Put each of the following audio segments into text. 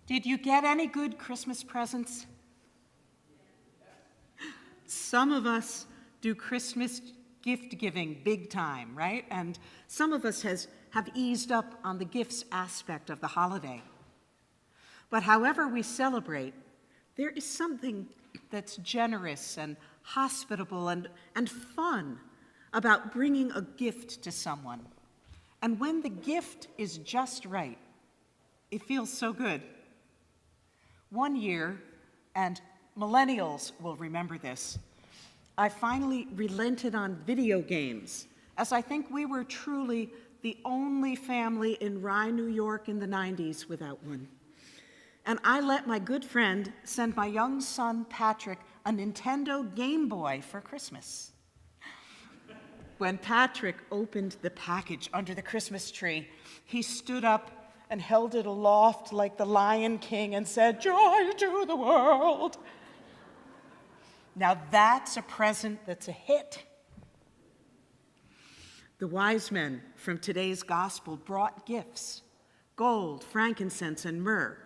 Did you get any good Christmas presents? Some of us do Christmas gift giving big time, right? And some of us have eased up on the gifts aspect of the holiday. But however we celebrate, there is something that's generous and hospitable and fun about bringing a gift to someone. And when the gift is just right, it feels so good. One year, and millennials will remember this, I finally relented on video games, as I think we were truly the only family in Rye, New York in the 90s without one. And I let my good friend send my young son, Patrick, a Nintendo Game Boy for Christmas. When Patrick opened the package under the Christmas tree, he stood up and held it aloft like the Lion King and said, "Joy to the world." Now that's a present that's a hit. The wise men from today's gospel brought gifts, gold, frankincense, and myrrh.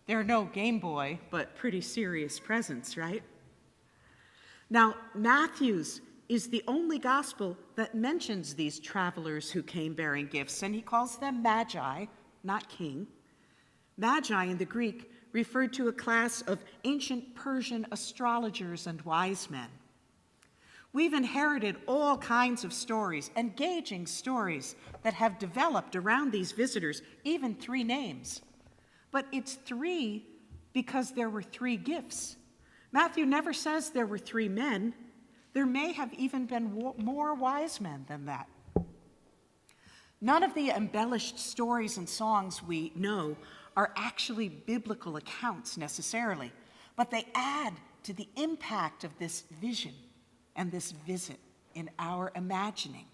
They're no Game Boy, but pretty serious presents, right? Now, Matthew's is the only gospel that mentions these travelers who came bearing gifts, and he calls them magi, not king. Magi in the Greek referred to a class of ancient Persian astrologers and wise men. We've inherited all kinds of stories, engaging stories that have developed around these visitors, even 3 names. But it's 3 because there were 3 gifts. Matthew never says there were 3 men. There may have even been more wise men than that. None of the embellished stories and songs we know are actually biblical accounts necessarily, but they add to the impact of this vision and this visit in our imagining.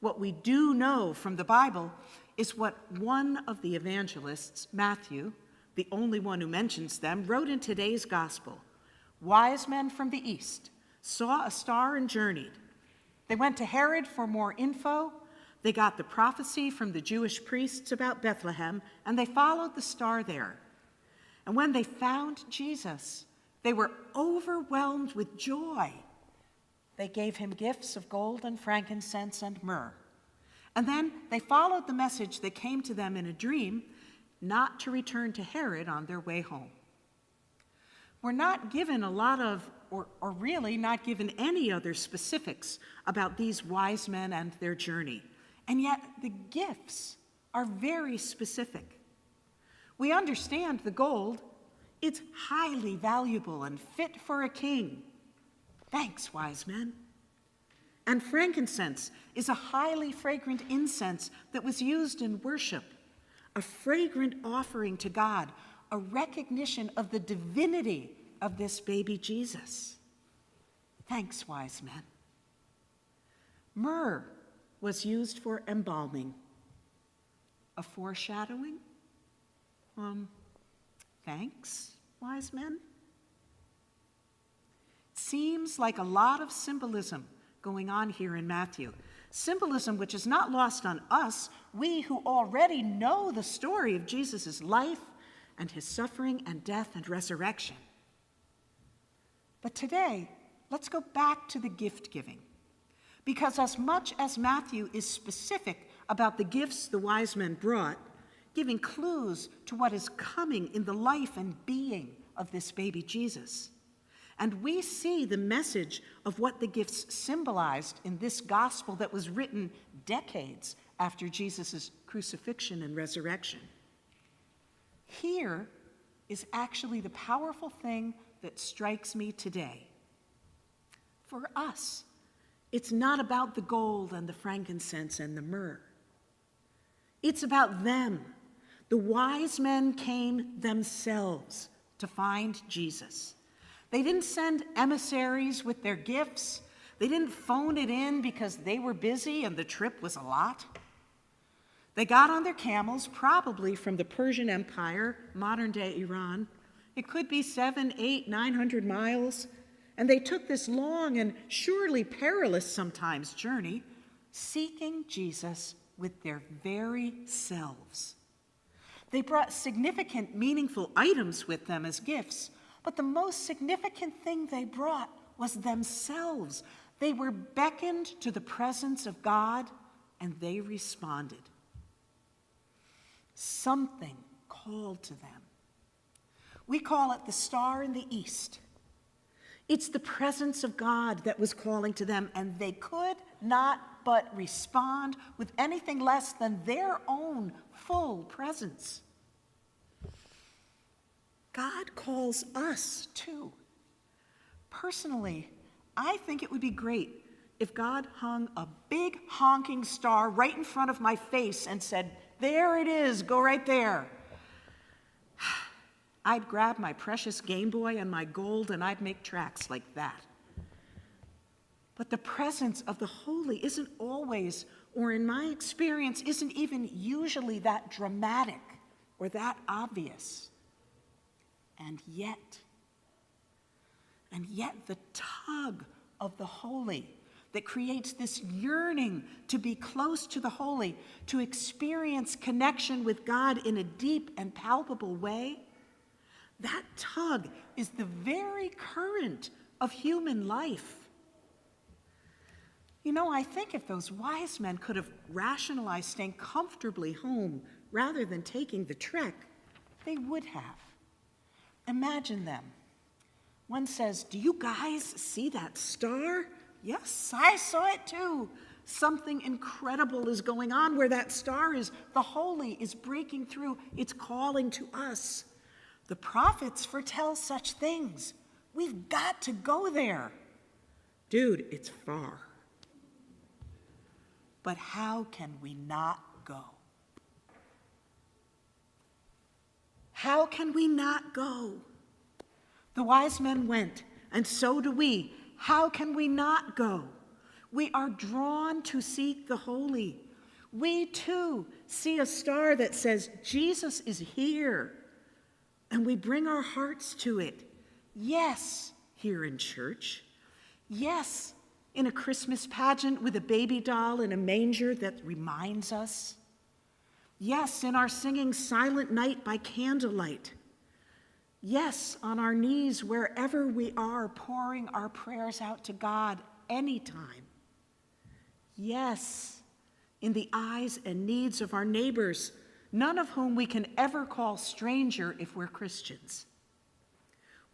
What we do know from the Bible is what one of the evangelists, Matthew, the only one who mentions them, wrote in today's gospel. Wise men from the east saw a star and journeyed. They went to Herod for more info. They got the prophecy from the Jewish priests about Bethlehem, and they followed the star there. And when they found Jesus, they were overwhelmed with joy. They gave him gifts of gold and frankincense and myrrh. And then they followed the message that came to them in a dream, not to return to Herod on their way home. We're not given a lot of, or really not given any other specifics about these wise men and their journey. And yet the gifts are very specific. We understand the gold. It's highly valuable and fit for a king. Thanks, wise men. And frankincense is a highly fragrant incense that was used in worship, a fragrant offering to God, a recognition of the divinity of this baby Jesus. Thanks, wise men. Myrrh was used for embalming, a foreshadowing. Thanks, wise men. Seems like a lot of symbolism going on here in Matthew. Symbolism which is not lost on us, we who already know the story of Jesus' life and his suffering and death and resurrection. But today, let's go back to the gift giving. Because as much as Matthew is specific about the gifts the wise men brought, giving clues to what is coming in the life and being of this baby Jesus, and we see the message of what the gifts symbolized in this gospel that was written decades after Jesus' crucifixion and resurrection. Here is actually the powerful thing that strikes me today. For us, it's not about the gold and the frankincense and the myrrh. It's about them. The wise men came themselves to find Jesus. They didn't send emissaries with their gifts. They didn't phone it in because they were busy and the trip was a lot. They got on their camels, probably from the Persian Empire, modern-day Iran. It could be 700, 800, 900 miles. And they took this long and surely perilous sometimes journey, seeking Jesus with their very selves. They brought significant, meaningful items with them as gifts, but the most significant thing they brought was themselves. They were beckoned to the presence of God, and they responded. Something called to them. We call it the star in the east. It's the presence of God that was calling to them, and they could not but respond with anything less than their own full presence. God calls us too. Personally, I think it would be great if God hung a big honking star right in front of my face and said, "There it is, go right there." I'd grab my precious Game Boy and my gold and I'd make tracks like that. But the presence of the holy isn't always, or in my experience, isn't even usually that dramatic or that obvious. And yet the tug of the holy that creates this yearning to be close to the holy, to experience connection with God in a deep and palpable way, that tug is the very current of human life. You know, I think if those wise men could have rationalized staying comfortably home rather than taking the trek, they would have. Imagine them. One says, "Do you guys see that star?" "Yes, I saw it too." Something incredible is going on where that star is. The holy is breaking through. It's calling to us. The prophets foretell such things. We've got to go there. "Dude, it's far." But how can we not go? How can we not go? The wise men went, and so do we. How can we not go? We are drawn to seek the holy. We too see a star that says Jesus is here, and we bring our hearts to it. Yes, here in church. Yes, in a Christmas pageant with a baby doll in a manger that reminds us. Yes, in our singing Silent Night by candlelight. Yes, on our knees wherever we are, pouring our prayers out to God anytime. Yes, in the eyes and needs of our neighbors, none of whom we can ever call stranger if we're Christians.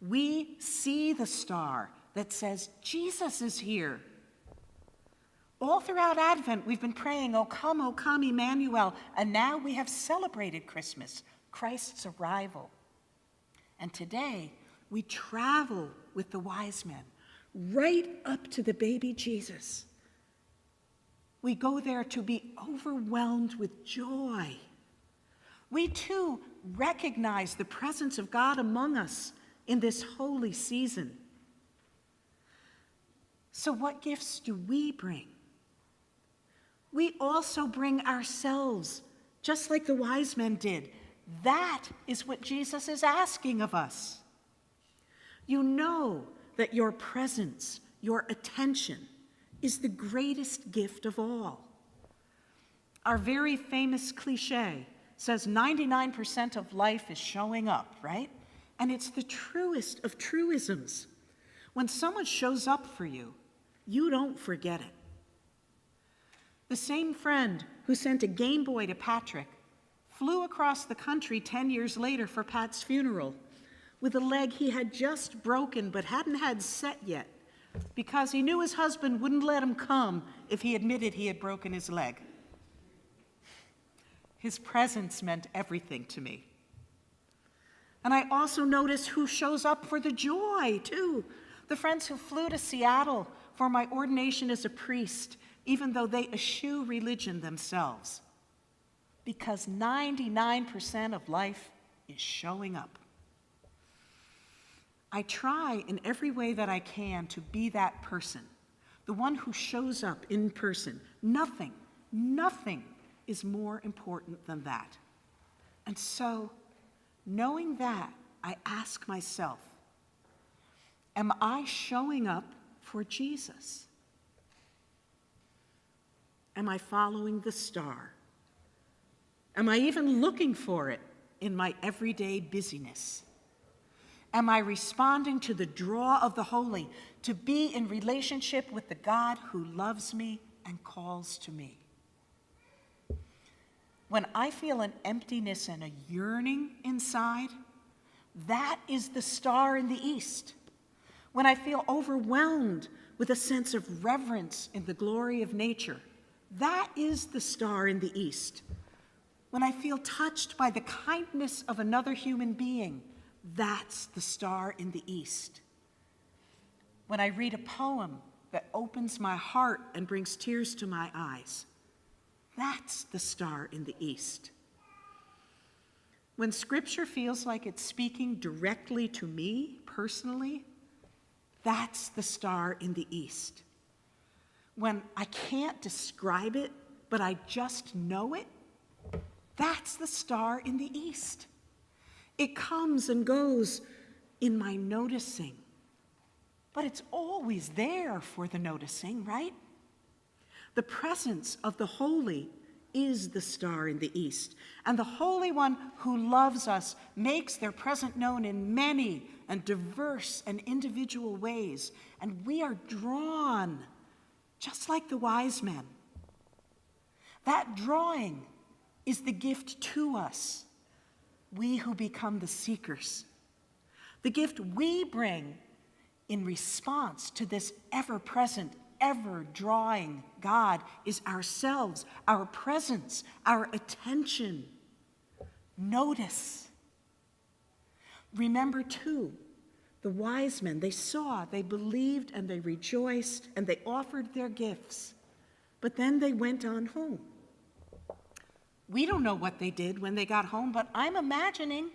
We see the star that says Jesus is here. All throughout Advent, we've been praying, O come, Emmanuel, and now we have celebrated Christmas, Christ's arrival. And today, we travel with the wise men right up to the baby Jesus. We go there to be overwhelmed with joy. We too recognize the presence of God among us in this holy season. So what gifts do we bring? We also bring ourselves, just like the wise men did. That is what Jesus is asking of us. You know that your presence, your attention, is the greatest gift of all. Our very famous cliche says 99% of life is showing up, right? And it's the truest of truisms. When someone shows up for you, you don't forget it. The same friend who sent a Game Boy to Patrick flew across the country 10 years later for Pat's funeral with a leg he had just broken but hadn't had set yet because he knew his husband wouldn't let him come if he admitted he had broken his leg. His presence meant everything to me. And I also notice who shows up for the joy, too. The friends who flew to Seattle for my ordination as a priest, even though they eschew religion themselves. Because 99% of life is showing up. I try in every way that I can to be that person, the one who shows up in person. Nothing is more important than that. And so, knowing that, I ask myself, am I showing up for Jesus? Am I following the star? Am I even looking for it in my everyday busyness? Am I responding to the draw of the holy to be in relationship with the God who loves me and calls to me? When I feel an emptiness and a yearning inside, that is the star in the east. When I feel overwhelmed with a sense of reverence in the glory of nature, that is the star in the east. When I feel touched by the kindness of another human being, that's the star in the east. When I read a poem that opens my heart and brings tears to my eyes, that's the star in the east. When Scripture feels like it's speaking directly to me personally, that's the star in the east. When I can't describe it, but I just know it, that's the star in the east. It comes and goes in my noticing, but it's always there for the noticing, right? The presence of the holy is the star in the east, and the Holy One who loves us makes their presence known in many and diverse and individual ways, and we are drawn, just like the wise men. That drawing is the gift to us, we who become the seekers. The gift we bring in response to this ever-present, ever-drawing God is ourselves, our presence, our attention. Notice. Remember, too, the wise men, they saw, they believed, and they rejoiced, and they offered their gifts. But then they went on home. We don't know what they did when they got home, but I'm imagining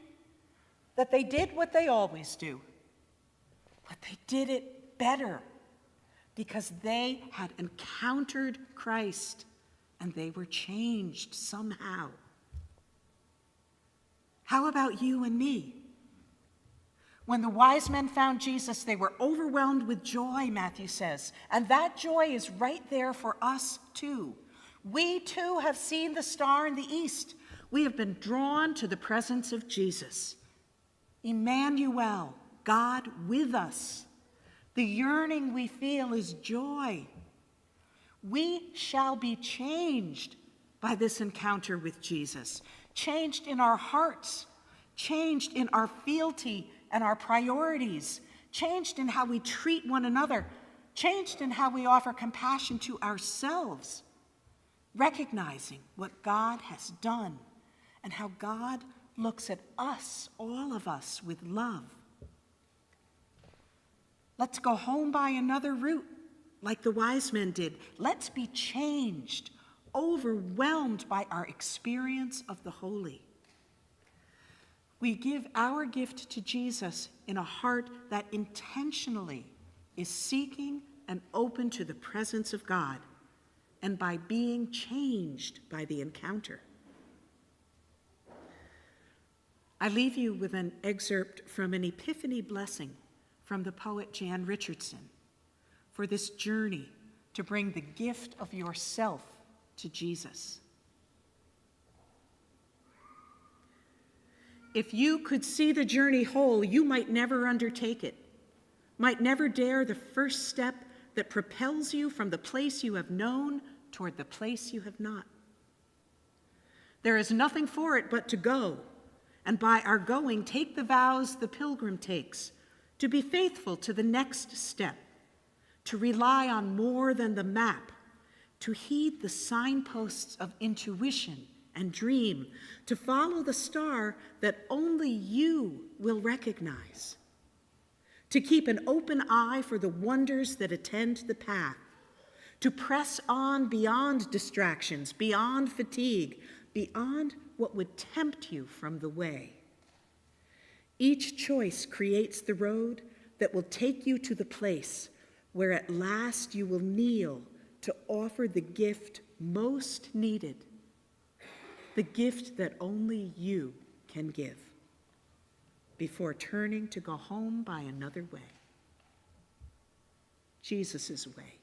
that they did what they always do. But they did it better because they had encountered Christ and they were changed somehow. How about you and me? When the wise men found Jesus, they were overwhelmed with joy, Matthew says, and that joy is right there for us too. We too have seen the star in the east. We have been drawn to the presence of Jesus. Emmanuel, God with us. The yearning we feel is joy. We shall be changed by this encounter with Jesus, changed in our hearts, changed in our fealty and our priorities, changed in how we treat one another, changed in how we offer compassion to ourselves, recognizing what God has done and how God looks at us, all of us, with love. Let's go home by another route, like the wise men did. Let's be changed, overwhelmed by our experience of the holy. We give our gift to Jesus in a heart that intentionally is seeking and open to the presence of God, and by being changed by the encounter. I leave you with an excerpt from an Epiphany blessing from the poet Jan Richardson for this journey to bring the gift of yourself to Jesus. If you could see the journey whole, you might never undertake it, might never dare the first step that propels you from the place you have known toward the place you have not. There is nothing for it but to go, and by our going, take the vows the pilgrim takes, to be faithful to the next step, to rely on more than the map, to heed the signposts of intuition and dream, to follow the star that only you will recognize, to keep an open eye for the wonders that attend the path, to press on beyond distractions, beyond fatigue, beyond what would tempt you from the way. Each choice creates the road that will take you to the place where at last you will kneel to offer the gift most needed, the gift that only you can give, before turning to go home by another way, Jesus' way.